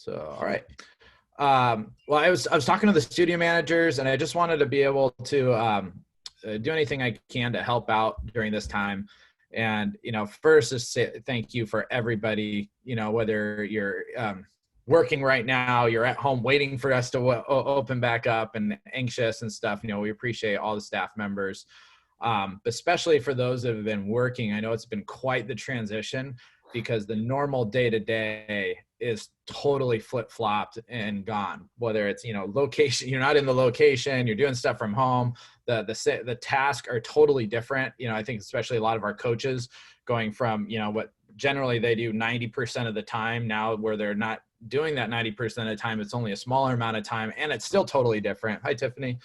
So, all right. Well, I was talking to the studio managers, and I just wanted to be able to do anything I can to help out during this time. And, first is say thank you for everybody, whether you're working right now, you're at home waiting for us to open back up and anxious and stuff. We appreciate all the staff members, especially for those that have been working. I know it's been quite the transition because the normal day-to-day is totally flip-flopped and gone. Whether it's, location, you're not in the location, you're doing stuff from home, the tasks are totally different. I think especially a lot of our coaches going from, what generally they do 90% of the time now, where they're not doing that 90% of the time, it's only a smaller amount of time, and it's still totally different. Hi, Tiffany.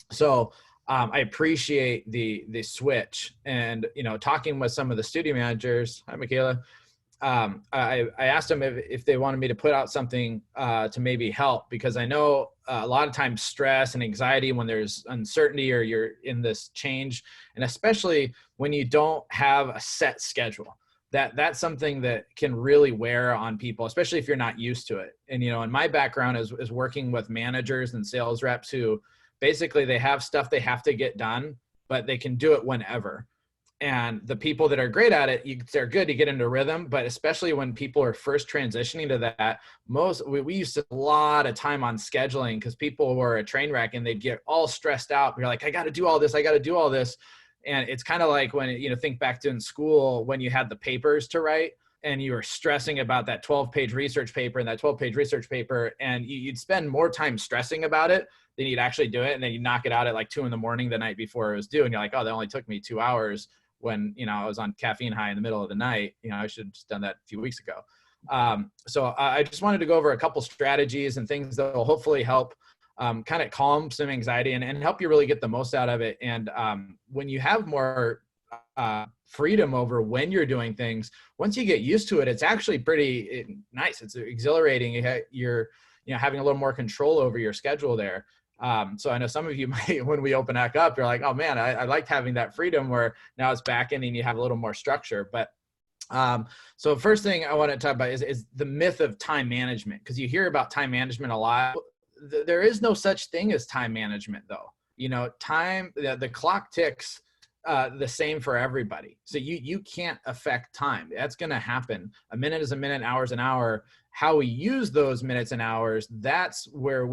So I appreciate the switch, and talking with some of the studio managers. Hi, Michaela. I asked them if they wanted me to put out something to maybe help, because I know a lot of times stress and anxiety when there's uncertainty or you're in this change, and especially when you don't have a set schedule, that's something that can really wear on people, especially if you're not used to it. And, in my background is working with managers and sales reps who basically they have stuff they have to get done, but they can do it whenever. And the people that are great at it, they're good to get into rhythm. But especially when people are first transitioning to that, we used to a lot of time on scheduling because people were a train wreck and they'd get all stressed out. You're like, I got to do all this. I got to do all this. And it's kind of like when, think back to in school, when you had the papers to write and you were stressing about that 12-page research paper and that 12-page research paper, and you'd spend more time stressing about it than you'd actually do it. And then you knock it out at like 2 a.m. the night before it was due. And you're like, oh, that only took me 2 hours. When, I was on caffeine high in the middle of the night. I should have just done that a few weeks ago. So I just wanted to go over a couple strategies and things that will hopefully help kind of calm some anxiety and help you really get the most out of it. And when you have more freedom over when you're doing things, once you get used to it, it's actually pretty nice. It's exhilarating. You're having a little more control over your schedule there. So I know some of you might, when we open back up, you're like, oh man, I liked having that freedom where now it's back in and you have a little more structure. But so first thing I want to talk about is the myth of time management, because you hear about time management a lot. There is no such thing as time management though. Time, the clock ticks the same for everybody. So you can't affect time. That's going to happen. A minute is a minute, an hour is an hour. How we use those minutes and hours, that's where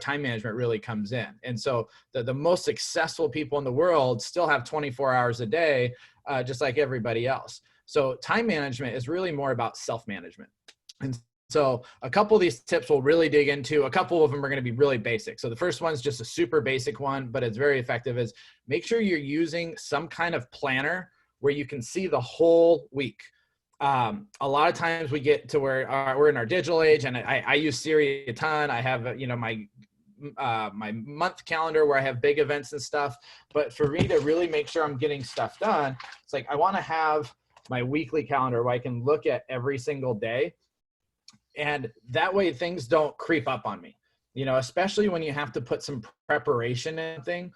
time management really comes in. And so the most successful people in the world still have 24 hours a day, just like everybody else. So time management is really more about self-management. And so a couple of these tips we'll really dig into. A couple of them are going to be really basic. So the first one's just a super basic one, but it's very effective, is make sure you're using some kind of planner where you can see the whole week. A lot of times we get to where we're in our digital age, and I use Siri a ton. I have, my month calendar where I have big events and stuff. But for me to really make sure I'm getting stuff done, it's like, I want to have my weekly calendar where I can look at every single day. And that way things don't creep up on me, especially when you have to put some preparation in thing.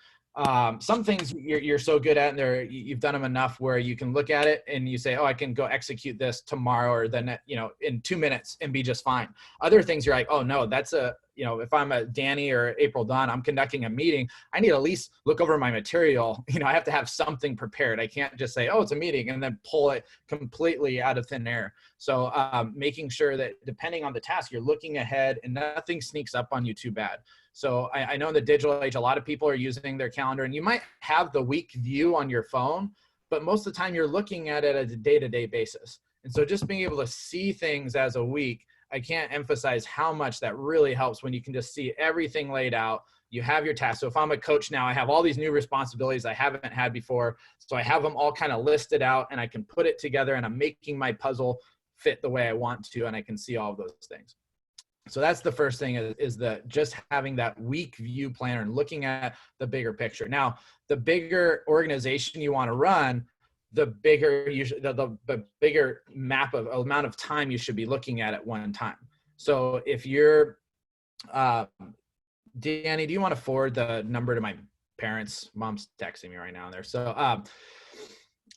Some things you're so good at, and you've done them enough where you can look at it and you say, oh, I can go execute this tomorrow or then, in 2 minutes and be just fine. Other things you're like, oh no, that's if I'm a Danny or April Dawn, I'm conducting a meeting, I need to at least look over my material. I have to have something prepared. I can't just say, oh, it's a meeting and then pull it completely out of thin air. So making sure that depending on the task, you're looking ahead and nothing sneaks up on you too bad. So I know in the digital age, a lot of people are using their calendar, and you might have the week view on your phone, but most of the time you're looking at it as a day-to-day basis. And so just being able to see things as a week, I can't emphasize how much that really helps when you can just see everything laid out. You have your tasks. So if I'm a coach now, I have all these new responsibilities I haven't had before. So I have them all kind of listed out, and I can put it together, and I'm making my puzzle fit the way I want to, and I can see all of those things. So that's the first thing, is that just having that week view planner and looking at the bigger picture. Now, the bigger organization you want to run, the bigger the bigger amount of time you should be looking at one time. So if you're, Danny, do you want to forward the number to my parents? Mom's texting me right now there. So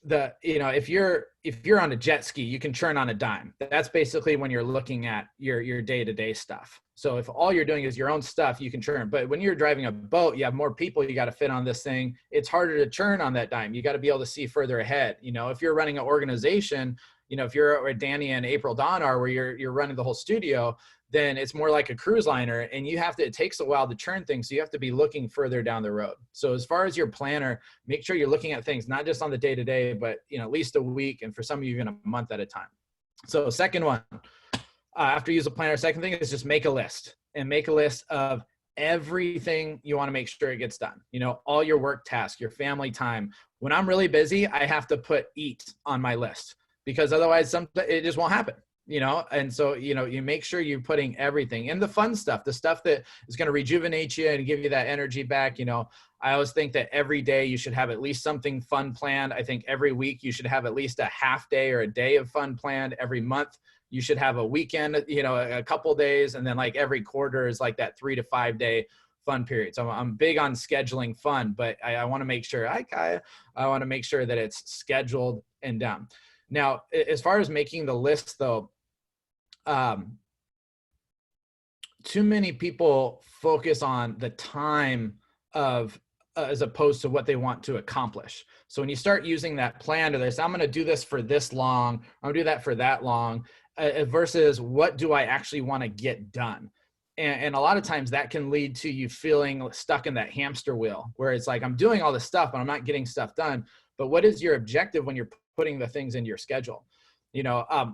if you're on a jet ski, you can churn on a dime. That's basically when you're looking at your day-to-day stuff. So if all you're doing is your own stuff, you can churn. But when you're driving a boat, you have more people you got to fit on this thing. It's harder to churn on that dime. You got to be able to see further ahead. If you're running an organization, if you're where Danny and April Dawn are, where you're running the whole studio, then it's more like a cruise liner, and it takes a while to churn things. So you have to be looking further down the road. So as far as your planner, make sure you're looking at things, not just on the day to day, but at least a week. And for some of you, even a month at a time. So second one, after you use a planner, second thing is just make a list, and make a list of everything you want to make sure it gets done. All your work tasks, your family time. When I'm really busy, I have to put eat on my list, because otherwise it just won't happen. And so, you make sure you're putting everything in, the fun stuff, the stuff that is going to rejuvenate you and give you that energy back. I always think that every day you should have at least something fun planned. I think every week you should have at least a half day or a day of fun planned. Every month you should have a weekend, a couple days. And then like every quarter is like that 3 to 5 day fun period. So I'm big on scheduling fun, but I want to make sure I want to make sure that it's scheduled and done. Now, as far as making the list, though, too many people focus on the time of as opposed to what they want to accomplish. So when you start using that plan to this, I'm going to do this for this long, I'm going to do that for that long, versus what do I actually want to get done? And a lot of times that can lead to you feeling stuck in that hamster wheel, where it's like, I'm doing all this stuff, but I'm not getting stuff done. But what is your objective when you're putting the things into your schedule?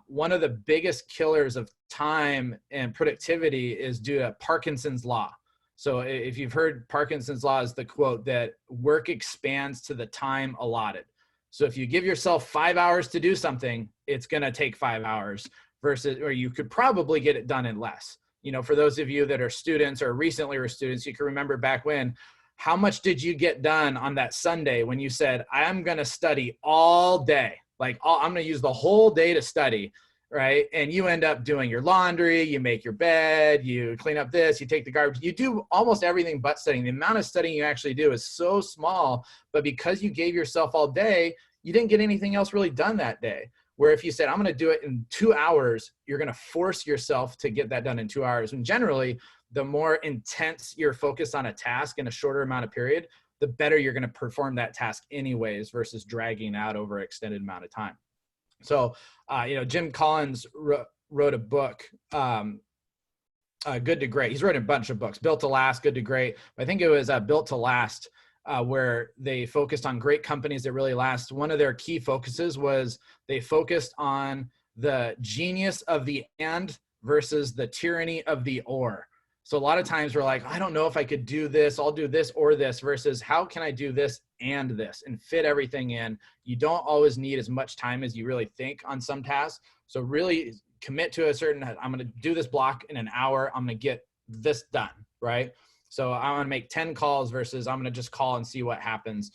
One of the biggest killers of time and productivity is due to Parkinson's law. So if you've heard Parkinson's law, is the quote that work expands to the time allotted. So if you give yourself 5 hours to do something, it's going to take 5 hours or you could probably get it done in less. For those of you that are students or recently were students, you can remember back when, how much did you get done on that Sunday when you said, I'm going to study all day? I'm going to use the whole day to study, right? And you end up doing your laundry, you make your bed, you clean up this, you take the garbage, you do almost everything but studying. The amount of studying you actually do is so small, but because you gave yourself all day, you didn't get anything else really done that day. Where if you said, I'm going to do it in 2 hours, you're going to force yourself to get that done in 2 hours. And generally, the more intense you're focused on a task in a shorter amount of period, the better you're going to perform that task anyways, versus dragging out over an extended amount of time. So, Jim Collins wrote a book, Good to Great. He's written a bunch of books, Built to Last, Good to Great. I think it was Built to Last, where they focused on great companies that really last. One of their key focuses was they focused on the genius of the and versus the tyranny of the or. So a lot of times we're like, I don't know if I could do this, I'll do this or this, versus how can I do this and this and fit everything in. You don't always need as much time as you really think on some tasks. So really commit to I'm going to do this block in an hour. I'm going to get this done, right? So I want to make 10 calls versus I'm going to just call and see what happens.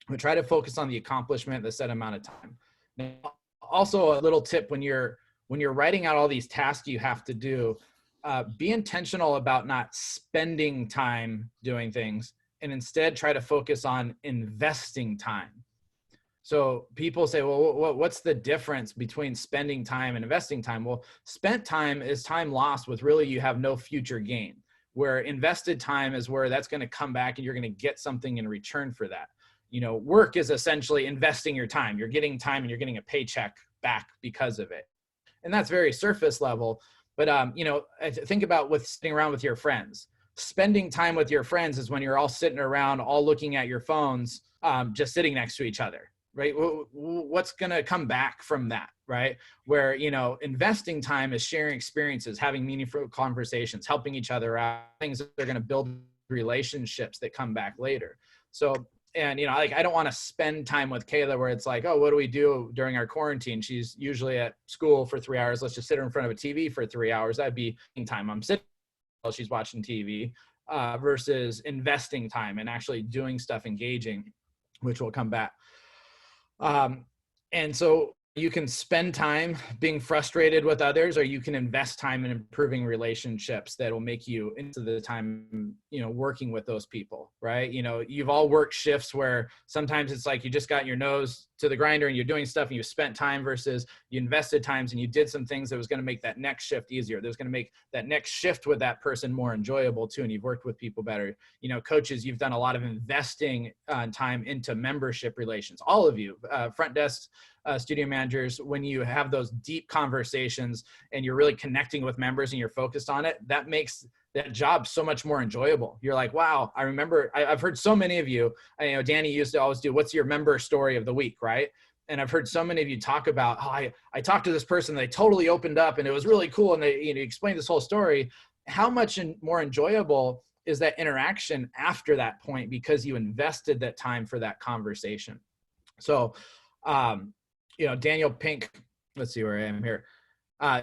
We try to focus on the accomplishment, the set amount of time. Now, also a little tip when you're writing out all these tasks you have to do, be intentional about not spending time doing things, and instead try to focus on investing time. So people say, well, what's the difference between spending time and investing time? Well, spent time is time lost with really you have no future gain, where invested time is where that's going to come back and you're going to get something in return for that. Work is essentially investing your time. You're getting time and you're getting a paycheck back because of it. And that's very surface level. But, think about sitting around with your friends. Spending time with your friends is when you're all sitting around, all looking at your phones, just sitting next to each other, right? What's going to come back from that, right? Where, investing time is sharing experiences, having meaningful conversations, helping each other out, things that are going to build relationships that come back later. So, and, I don't want to spend time with Kayla where it's like, oh, what do we do during our quarantine? She's usually at school for 3 hours. Let's just sit her in front of a TV for 3 hours. That'd be time. I'm sitting while she's watching TV, versus investing time and actually doing stuff, engaging, which will come back. And so you can spend time being frustrated with others, or you can invest time in improving relationships that will make you into the time, working with those people, right? You've all worked shifts where sometimes it's like you just got your nose to the grinder and you're doing stuff and you spent time versus you invested times and you did some things that was going to make that next shift easier. That was going to make that next shift with that person more enjoyable too. And you've worked with people better. You know, coaches, you've done a lot of investing time into membership relations. All of you, front desk, studio managers, when you have those deep conversations and you're really connecting with members and you're focused on it, that makes that job so much more enjoyable. You're like, wow, I remember, I've heard so many of you, you know, Danny used to always do, what's your member story of the week, right? And I've heard so many of you talk about, oh, I talked to this person, they totally opened up and it was really cool. And they, you know, explained this whole story. How much more enjoyable is that interaction after that point because you invested that time for that conversation? So, you know, Daniel Pink, let's see where I am here.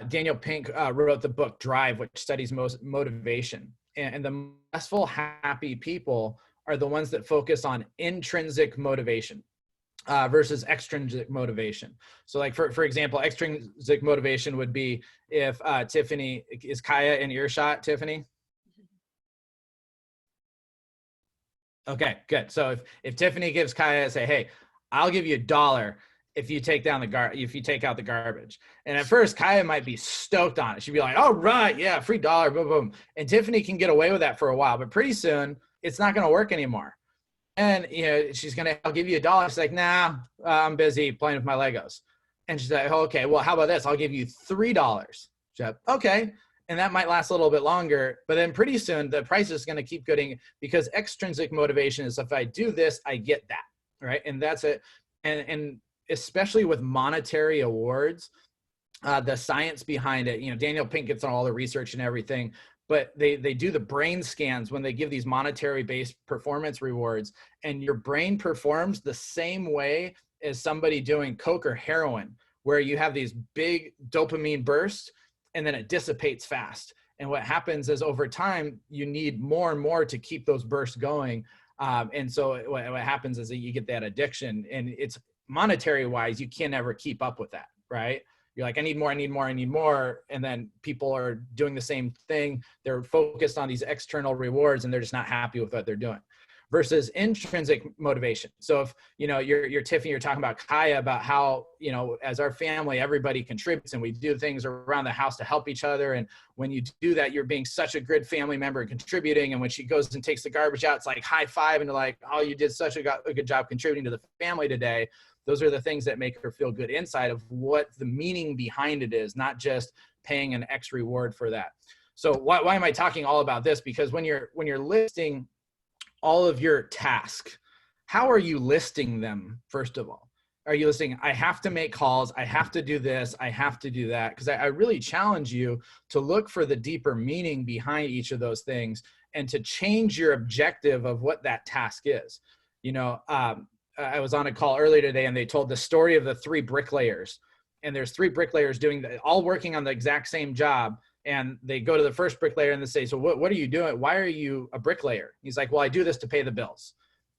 Daniel Pink wrote the book Drive, which studies motivation. And the successful, happy people are the ones that focus on intrinsic motivation versus extrinsic motivation. So like, for example, extrinsic motivation would be if Tiffany, is Kaya in earshot, Tiffany? Okay, good. So if Tiffany gives Kaya, say, hey, I'll give you $1 if you take down if you take out the garbage. And at first, Kaya might be stoked on it. She'd be like, "Oh, right, yeah, free $1, boom, boom." And Tiffany can get away with that for a while, but pretty soon it's not going to work anymore. And you know, she's gonna, I'll give you $1. She's like, nah, I'm busy playing with my Legos. And she's like, okay, well, how about this? I'll give you $3. She's like, okay. And that might last a little bit longer, but then pretty soon the price is going to keep getting, because extrinsic motivation is if I do this, I get that, right? And that's it. And especially with monetary awards, the science behind it, you know, Daniel Pink gets on all the research and everything, but they do the brain scans when they give these monetary based performance rewards, and your brain performs the same way as somebody doing coke or heroin, where you have these big dopamine bursts and then it dissipates fast. And what happens is over time, you need more and more to keep those bursts going. And so what happens is that you get that addiction, and it's monetary wise, you can never keep up with that, right? You're like, I need more, I need more, I need more. And then people are doing the same thing. They're focused on these external rewards and they're just not happy with what they're doing. Versus intrinsic motivation. So if, you know, you're Tiffany, you're talking about Kaya, about how, you know, as our family, everybody contributes and we do things around the house to help each other. And when you do that, you're being such a good family member and contributing. And when she goes and takes the garbage out, it's like high five and like, oh, you did such a good job contributing to the family today. Those are the things that make her feel good inside of what the meaning behind it is, not just paying an X reward for that. So why am I talking all about this? Because when you're listing all of your tasks, how are you listing them? First of all, are you listing, I have to make calls, I have to do this, I have to do that? Because I really challenge you to look for the deeper meaning behind each of those things and to change your objective of what that task is. You know, I was on a call earlier today and they told the story of the 3 bricklayers, and there's 3 bricklayers all working on the exact same job. And they go to the first bricklayer and they say, so what are you doing? Why are you a bricklayer? He's like, well, I do this to pay the bills.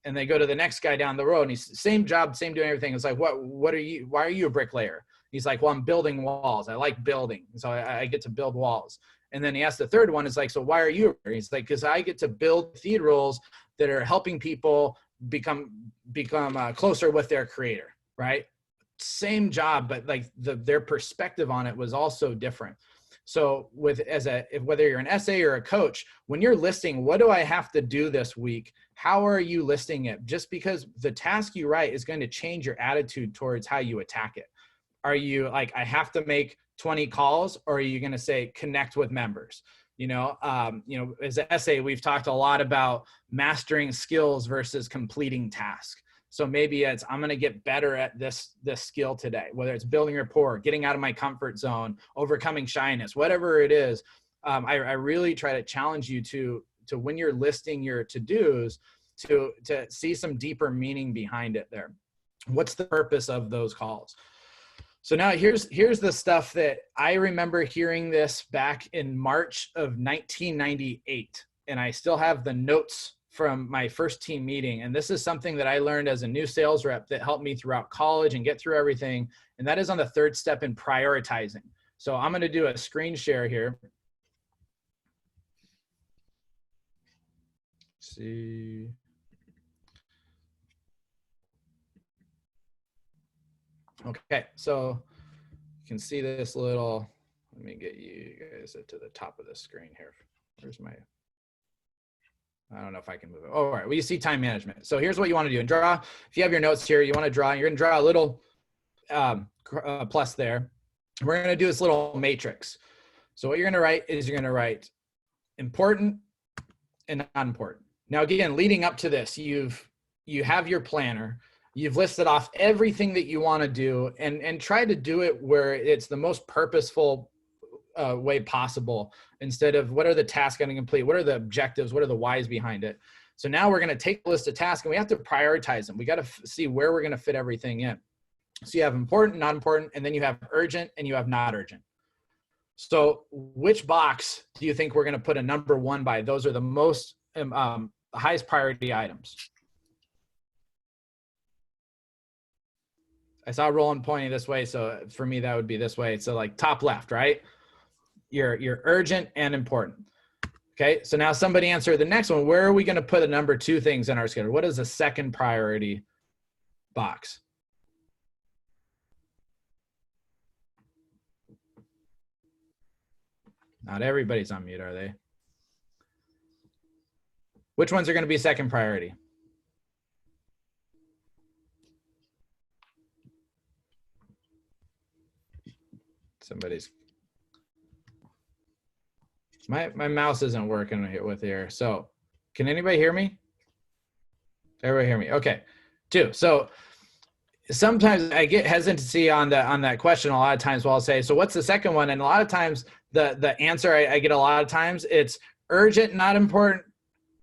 And they go to the next guy down the road and he's same job, same doing everything. It's like, why are you a bricklayer? He's like, well, I'm building walls. I like building. So I get to build walls. And then he asked the third one, is like, so why are you? He's like, because I get to build cathedrals that are helping people become closer with their creator, right? Same job, but like their perspective on it was also different. So whether you're an essay or a coach, when you're listing, what do I have to do this week? How are you listing it? Just because the task you write is going to change your attitude towards how you attack it. Are you like, I have to make 20 calls, or are you going to say connect with members? You know, as an essay, we've talked a lot about mastering skills versus completing tasks. So maybe it's, I'm going to get better at this skill today, whether it's building rapport, getting out of my comfort zone, overcoming shyness, whatever it is. I really try to challenge you to when you're listing your to-dos, to see some deeper meaning behind it there. What's the purpose of those calls? So now here's the stuff that I remember hearing this back in March of 1998. And I still have the notes from my first team meeting. And this is something that I learned as a new sales rep that helped me throughout college and get through everything. And that is on the 3rd step in prioritizing. So I'm going to do a screen share here. Let's see. Okay, so you can see this little, let me get you guys to the top of the screen here. Where's my, I don't know if I can move it. Oh, all right, well, you see time management. So here's what you want to do. And draw, if you have your notes here, you want to draw, you're going to draw a little plus there. We're going to do this little matrix. So what you're going to write is you're going to write important and not important. Now, again, leading up to this, you have your planner. You've listed off everything that you want to do, and try to do it where it's the most purposeful way possible, instead of what are the tasks going to complete, what are the objectives, what are the whys behind it. So now we're going to take a list of tasks and we have to prioritize them. We got to see where we're going to fit everything in. So you have important, not important, and then you have urgent and you have not urgent. So which box do you think we're going to put a number 1 by? Those are the most highest priority items. I saw Roland pointing this way, so for me that would be this way. So like top left, right? You're urgent and important. Okay, so now somebody answer the next one. Where are we going to put the number 2 things in our schedule? What is the second priority box? Not everybody's on mute, are they? Which ones are going to be second priority? Somebody's, my mouse isn't working with here. So can anybody hear me? Everybody hear me? Okay. 2. So sometimes I get hesitancy on that question a lot of times. While I'll say, so what's the second one? And a lot of times the answer I get a lot of times, it's urgent, not important.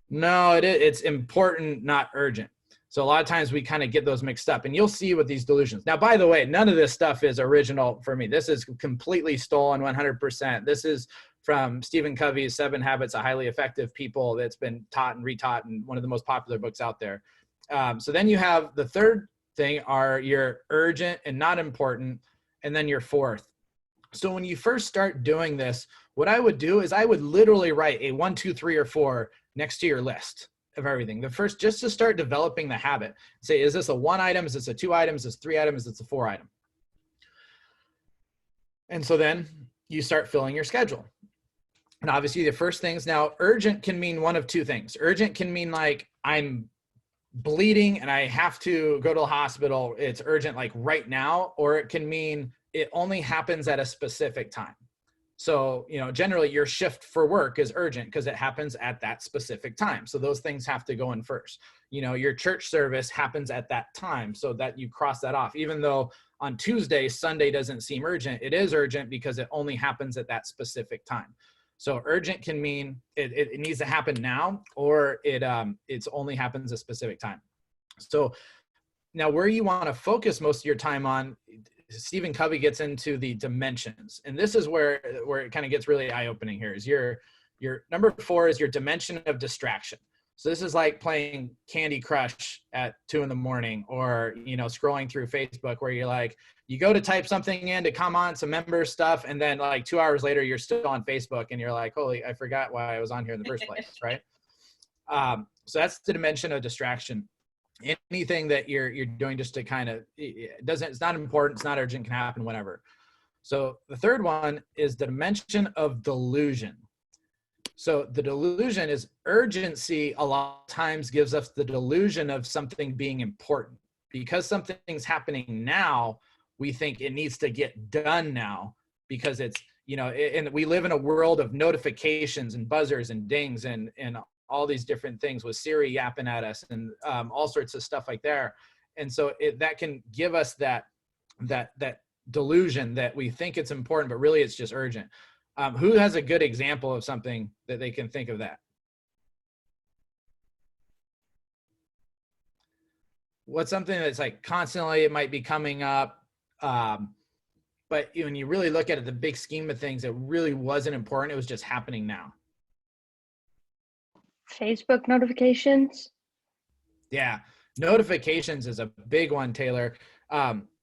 No, it's important, not urgent. So a lot of times we kind of get those mixed up, and you'll see with these delusions. Now, by the way, none of this stuff is original for me. This is completely stolen 100%. This is from Stephen Covey's 7 Habits of Highly Effective People that's been taught and retaught, and one of the most popular books out there. So then you have the third thing are your urgent and not important, and then your fourth. So when you first start doing this, what I would do is I would literally write a 1, 2, 3, or 4 next to your list of everything. The first, just to start developing the habit. Say, is this a 1 item? Is this a 2 items? Is this 3 items? Is this a 4 item? And so then you start filling your schedule. And obviously the first things, now urgent can mean one of 2 things. Urgent can mean like I'm bleeding and I have to go to the hospital. It's urgent like right now, or it can mean it only happens at a specific time. So, you know, generally your shift for work is urgent because it happens at that specific time. So those things have to go in first. You know, your church service happens at that time, so that you cross that off. Even though on Tuesday, Sunday doesn't seem urgent, it is urgent because it only happens at that specific time. So urgent can mean it needs to happen now, or it's only happens a specific time. So now where you want to focus most of your time on, Stephen Covey gets into the dimensions. And this is where it kind of gets really eye-opening here, is your number 4 is your dimension of distraction. So this is like playing Candy Crush at 2 in the morning, or, you know, scrolling through Facebook where you're like, you go to type something in to come on some member stuff, and then like 2 hours later, you're still on Facebook and you're like, holy, I forgot why I was on here in the first place, right? So that's the dimension of distraction. Anything that you're doing just to kind of, it's not important, it's not urgent, can happen whenever. So the third one is the dimension of delusion. So the delusion is urgency. A lot of times gives us the delusion of something being important. Because something's happening now, we think it needs to get done now, because it's, you know, and we live in a world of notifications and buzzers and dings and all these different things, with Siri yapping at us and all sorts of stuff like there. And so that can give us that delusion that we think it's important, but really it's just urgent. Who has a good example of something that they can think of that? What's something that's like constantly, it might be coming up, but when you really look at it, the big scheme of things, it really wasn't important. It was just happening now. Facebook notifications. Yeah, notifications is a big one, Taylor.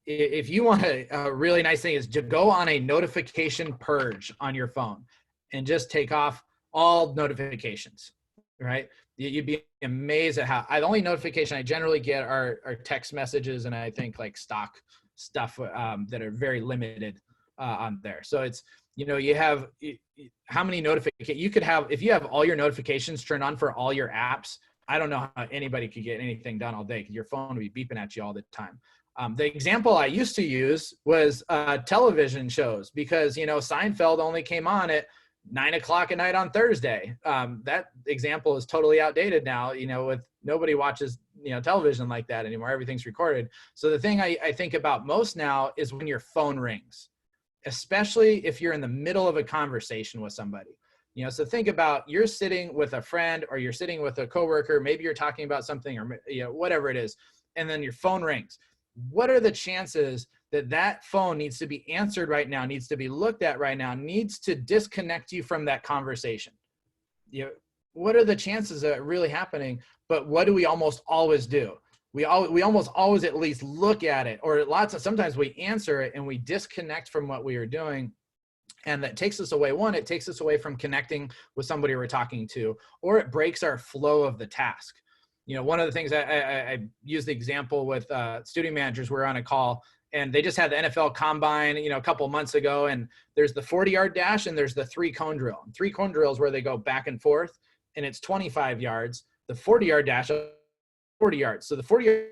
If you want a really nice thing, is to go on a notification purge on your phone and just take off all notifications, right? You'd be amazed at how, the only notification I generally get are text messages, and I think like stock stuff that are very limited on there. So it's, you have how many notifications you could have. If you have all your notifications turned on for all your apps, I don't know how anybody could get anything done all day, because your phone would be beeping at you all the time. The example I used to use was television shows, because, Seinfeld only came on at 9 o'clock at night on Thursday. That example is totally outdated now, with nobody watches, television like that anymore. Everything's recorded. So the thing I think about most now is when your phone rings, especially if you're in the middle of a conversation with somebody. So think about, you're sitting with a friend, or you're sitting with a coworker, maybe you're talking about something, or whatever it is, and then your phone rings. What are the chances that phone needs to be answered right now, needs to be looked at right now, needs to disconnect you from that conversation? What are the chances of it really happening? But what do we almost always do? We almost always at least look at it, or sometimes we answer it and we disconnect from what we are doing. And that takes us away. It takes us away from connecting with somebody we're talking to, or it breaks our flow of the task. One of the things I use the example with studio managers. We're on a call, and they just had the NFL Combine, a couple months ago, and there's the 40-yard dash and there's the 3-cone drill. 3-cone drill is where they go back and forth, and it's 25 yards. The 40-yard dash, 40 yards. So the 40,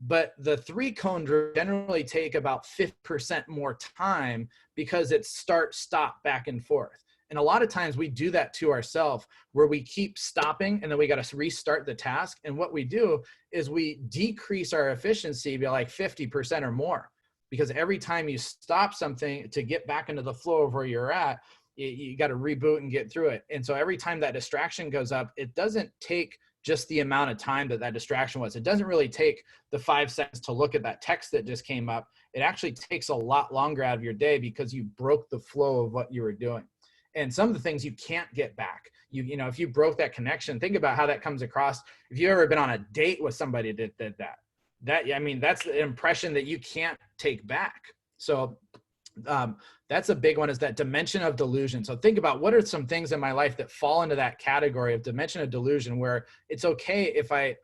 but the 3-cone drill generally take about 50% more time, because it's start, stop, back and forth. And a lot of times we do that to ourselves, where we keep stopping and then we got to restart the task. And what we do is we decrease our efficiency by like 50% or more, because every time you stop something to get back into the flow of where you're at, you got to reboot and get through it. And so every time that distraction goes up, it doesn't take just the amount of time that distraction was. It doesn't really take the 5 seconds to look at that text that just came up. It actually takes a lot longer out of your day, because you broke the flow of what you were doing. And some of the things you can't get back. If you broke that connection, think about how that comes across. If you've ever been on a date with somebody that did that, that's the impression that you can't take back. So that's a big one, is that dimension of delusion. So think about, what are some things in my life that fall into that category of dimension of delusion, where it's okay if I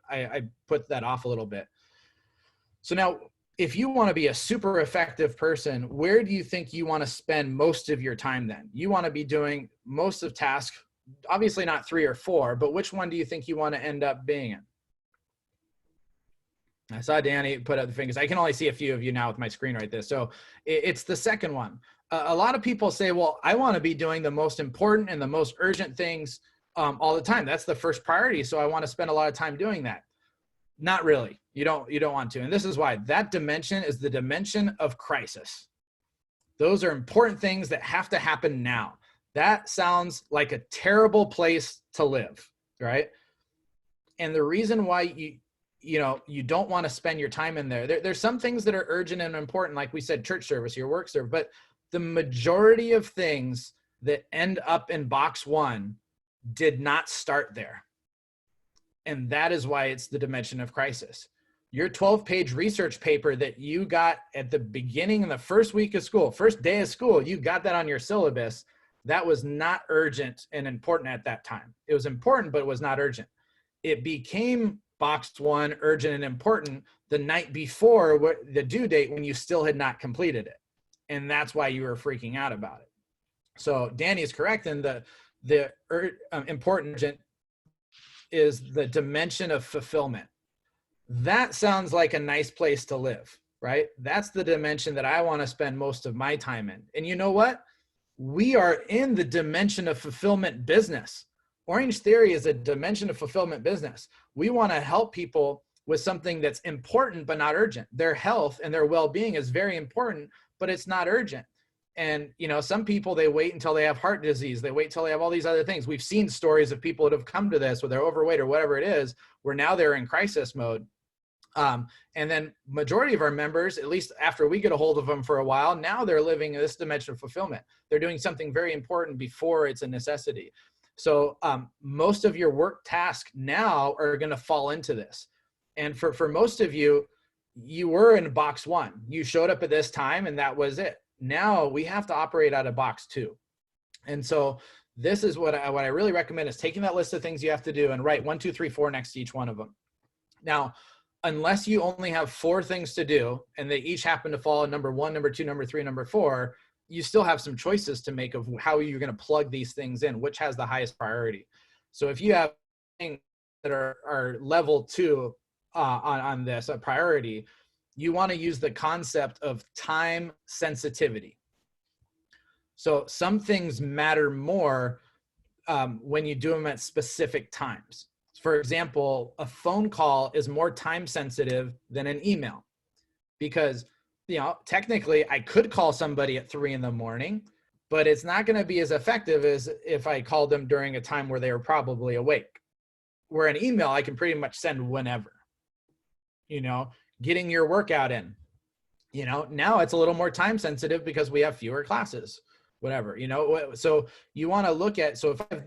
put that off a little bit. So now, if you want to be a super effective person, where do you think you want to spend most of your time then? You want to be doing most of tasks, obviously not 3 or 4, but which one do you think you want to end up being in? I saw Danny put up the fingers. I can only see a few of you now with my screen right there. So it's the second one. A lot of people say, well, I want to be doing the most important and the most urgent things all the time. That's the first priority. So I want to spend a lot of time doing that. Not really. You don't want to. And this is why. That dimension is the dimension of crisis. Those are important things that have to happen now. That sounds like a terrible place to live, right? And the reason why you don't want to spend your time in there's some things that are urgent and important, like we said, church service, your work service, but the majority of things that end up in box 1 did not start there. And that is why it's the dimension of crisis. Your 12-page research paper that you got at the beginning in the first week of school, first day of school, you got that on your syllabus. That was not urgent and important at that time. It was important, but it was not urgent. It became box 1, urgent and important, the night before the due date, when you still had not completed it. And that's why you were freaking out about it. So Danny is correct. And the important urgent is the dimension of fulfillment. That sounds like a nice place to live, right? That's the dimension that I want to spend most of my time in. And you know what? We are in the dimension of fulfillment business. Orange Theory is a dimension of fulfillment business. We want to help people with something that's important but not urgent. Their health and their well-being is very important, but it's not urgent. And some people, they wait until they have heart disease. They wait until they have all these other things. We've seen stories of people that have come to this, where they're overweight or whatever it is, where now they're in crisis mode. And then majority of our members, at least after we get a hold of them for a while, now they're living in this dimension of fulfillment. They're doing something very important before it's a necessity. So most of your work tasks now are going to fall into this. And for most of you, you were in box 1. You showed up at this time and that was it. Now we have to operate out of box 2. And so this is what I really recommend, is taking that list of things you have to do and write 1, 2, 3, 4 next to each one of them. Now, unless you only have 4 things to do and they each happen to fall in number 1, number 2, number 3, number 4, you still have some choices to make of how you're going to plug these things in, which has the highest priority. So if you have things that are level 2 on this, a priority, you want to use the concept of time sensitivity. So some things matter more when you do them at specific times. For example, a phone call is more time sensitive than an email, because technically I could call somebody at 3 a.m, but it's not going to be as effective as if I called them during a time where they were probably awake. Where an email I can pretty much send whenever. Getting your workout in. Now it's a little more time sensitive because we have fewer classes, whatever. So you want to look at, so if I have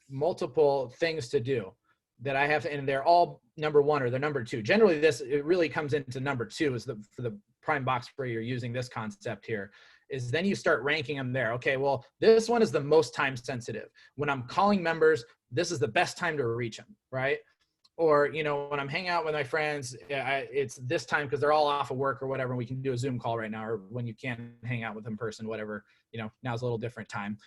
multiple things to do that I have to, and they're all number 1 or they're number 2. Generally, it really comes into number 2 is for the prime box where you're using this concept here, is then you start ranking them there. Okay, well, this one is the most time sensitive. When I'm calling members, this is the best time to reach them, right? Or, when I'm hanging out with my friends, it's this time because they're all off of work or whatever, and we can do a Zoom call right now, or when you can't hang out with them in person, whatever, now's a little different time.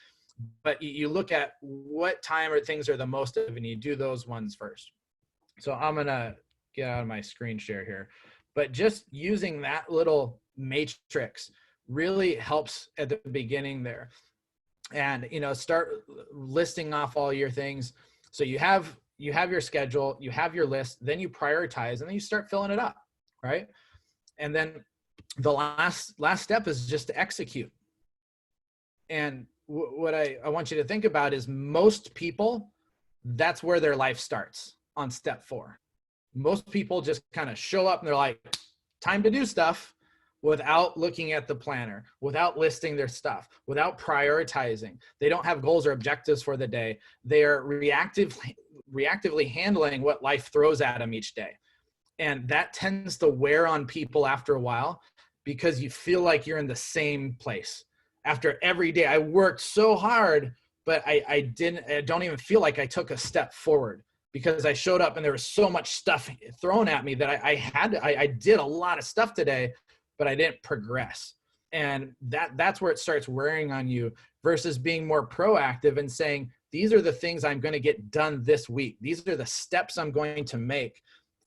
But you look at what time or things are the most of, and you do those ones first. So I'm going to get out of my screen share here. But just using that little matrix really helps at the beginning there. And, start listing off all your things. So you have your schedule, you have your list, then you prioritize, and then you start filling it up, right? And then the last step is just to execute. And what I want you to think about is most people, that's where their life starts, on step 4. Most people just kind of show up and they're like, time to do stuff, without looking at the planner, without listing their stuff, without prioritizing. They don't have goals or objectives for the day. They are reactively handling what life throws at them each day. And that tends to wear on people after a while, because you feel like you're in the same place. After every day, I worked so hard, but I don't even feel like I took a step forward, because I showed up and there was so much stuff thrown at me that I did a lot of stuff today, but I didn't progress. And that's where it starts wearing on you, versus being more proactive and saying, these are the things I'm going to get done this week. These are the steps I'm going to make.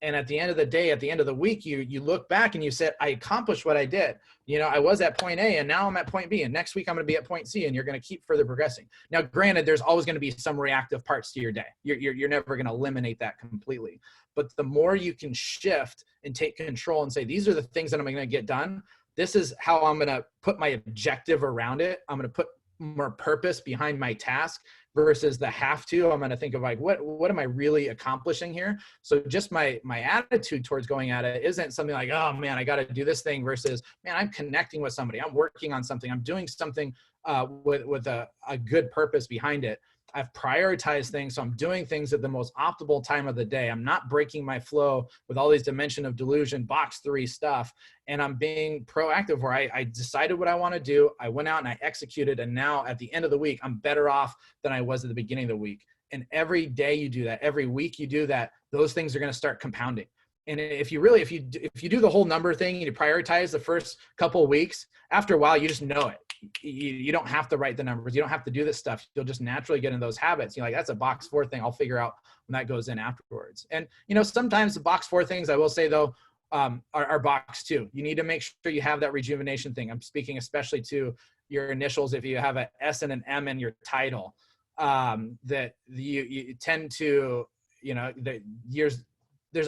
And at the end of the day, at the end of the week, you look back and you said, I accomplished what I did. I was at point A and now I'm at point B, and next week I'm going to be at point C, and you're going to keep further progressing. Now, granted, there's always going to be some reactive parts to your day. You're never going to eliminate that completely. But the more you can shift and take control and say, these are the things that I'm going to get done. This is how I'm going to put my objective around it. I'm going to put more purpose behind my task versus the have to. I'm going to think of like, what am I really accomplishing here? So just my attitude towards going at it isn't something like, oh man, I got to do this thing, versus, man, I'm connecting with somebody. I'm working on something. I'm doing something with a good purpose behind it. I've prioritized things. So I'm doing things at the most optimal time of the day. I'm not breaking my flow with all these dimension of delusion, box 3 stuff. And I'm being proactive where I decided what I want to do. I went out and I executed. And now at the end of the week, I'm better off than I was at the beginning of the week. And every day you do that, every week you do that, those things are going to start compounding. And if you do the whole number thing and you prioritize the first couple of weeks, after a while, you just know it. You don't have to write the numbers. You don't have to do this stuff. You'll just naturally get in those habits. You're like, that's a box 4 thing. I'll figure out when that goes in afterwards. And, sometimes the box 4 things, I will say though, are box 2. You need to make sure you have that rejuvenation thing. I'm speaking especially to your initials. If you have an S and an M in your title, that you tend to, there's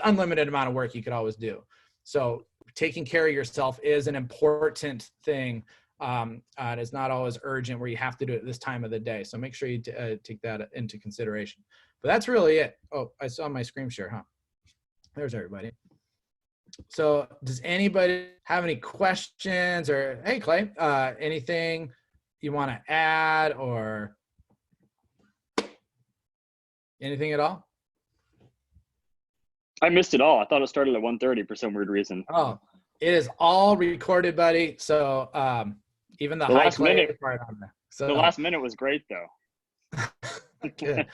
unlimited amount of work you could always do. So taking care of yourself is an important thing. It's not always urgent where you have to do it at this time of the day. So make sure you take that into consideration. But that's really it. Oh, I saw my screen share, huh? There's everybody. So does anybody have any questions, or hey, Clay, anything you want to add or anything at all? I missed it all. I thought it started at 1:30 for some weird reason. Oh, it is all recorded, buddy. So even the high Clay part on there. So the last minute was great though. Good.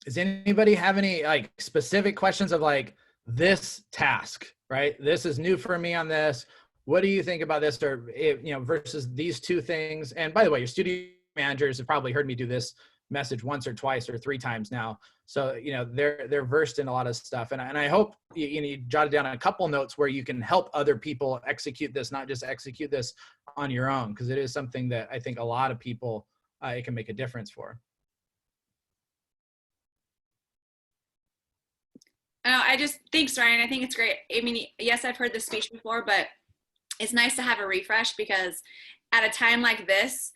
Does anybody have any like specific questions of like this task, right? This is new for me on this. What do you think about this? Or, versus these two things. And by the way, your studio managers have probably heard me do this message once or twice or three times now. So, they're versed in a lot of stuff. And I hope you jotted down a couple notes where you can help other people execute this, not just execute this on your own, because it is something that I think a lot of people, it can make a difference for. Thanks, Ryan. I think it's great. I mean, yes, I've heard this speech before, but it's nice to have a refresh because at a time like this,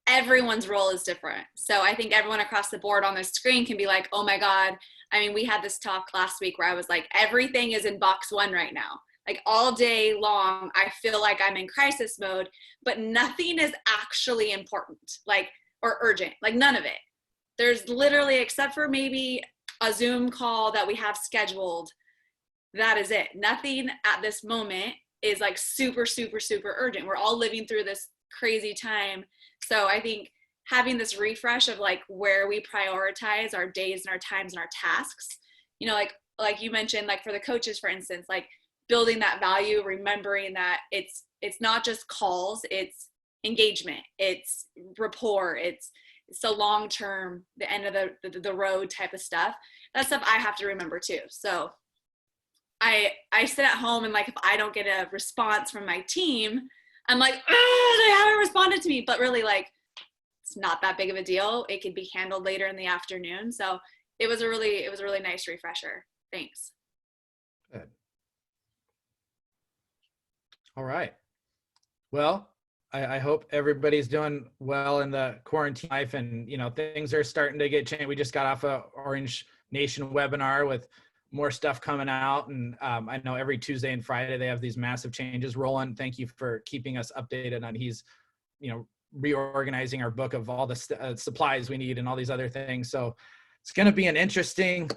everyone's role is different. So I think everyone across the board on the screen can be like, oh my God. I mean, we had this talk last week where I was like, everything is in box one right now. Like all day long, I feel like I'm in crisis mode, but nothing is actually important, or urgent, none of it. There's literally, except for maybe a Zoom call that we have scheduled, that is it. Nothing at this moment is super, super, super urgent. We're all living through this crazy time. So I think having this refresh of where we prioritize our days and our times and our tasks, like you mentioned, for the coaches, for instance, building that value, remembering that it's not just calls, it's engagement, it's rapport, it's the long term, the end of the road type of stuff. That's stuff I have to remember too. So I sit at home and if I don't get a response from my team, I'm like, they haven't responded to me. But really it's not that big of a deal. It could be handled later in the afternoon. So it was a really nice refresher. Thanks. Good. All right. Well, I hope everybody's doing well in the quarantine life, and things are starting to get changed. We just got off a Orange Nation webinar with more stuff coming out, and I know every Tuesday and Friday they have these massive changes. Roland, thank you for keeping us updated on he's reorganizing our book of all the supplies we need and all these other things. So it's going to be an interesting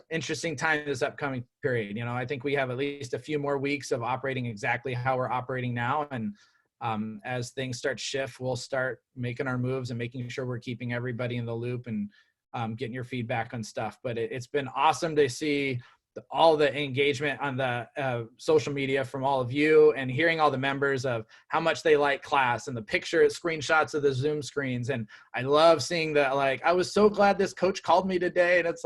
time this upcoming period. I think we have at least a few more weeks of operating exactly how we're operating now, and as things start to shift, we'll start making our moves and making sure we're keeping everybody in the loop and getting your feedback on stuff. But it's been awesome to see all the engagement on the social media from all of you, and hearing all the members of how much they like class and the screenshots of the Zoom screens. And I love seeing that, I was so glad this coach called me today. And it's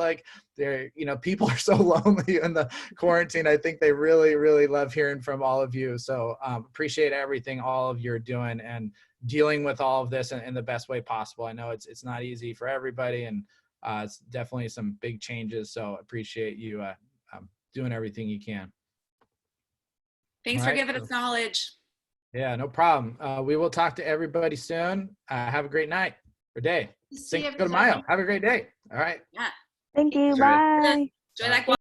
they're, people are so lonely in the quarantine. I think they really, really love hearing from all of you. So appreciate everything all of you are doing and dealing with all of this in the best way possible. I know it's not easy for everybody, and it's definitely some big changes. So appreciate you doing everything you can. Thanks for giving us knowledge. Yeah, no problem. We will talk to everybody soon. Have a great night or day. Cinco de Mayo. Have a great day. All right. Yeah. Thank you. That's right. Bye. Enjoy that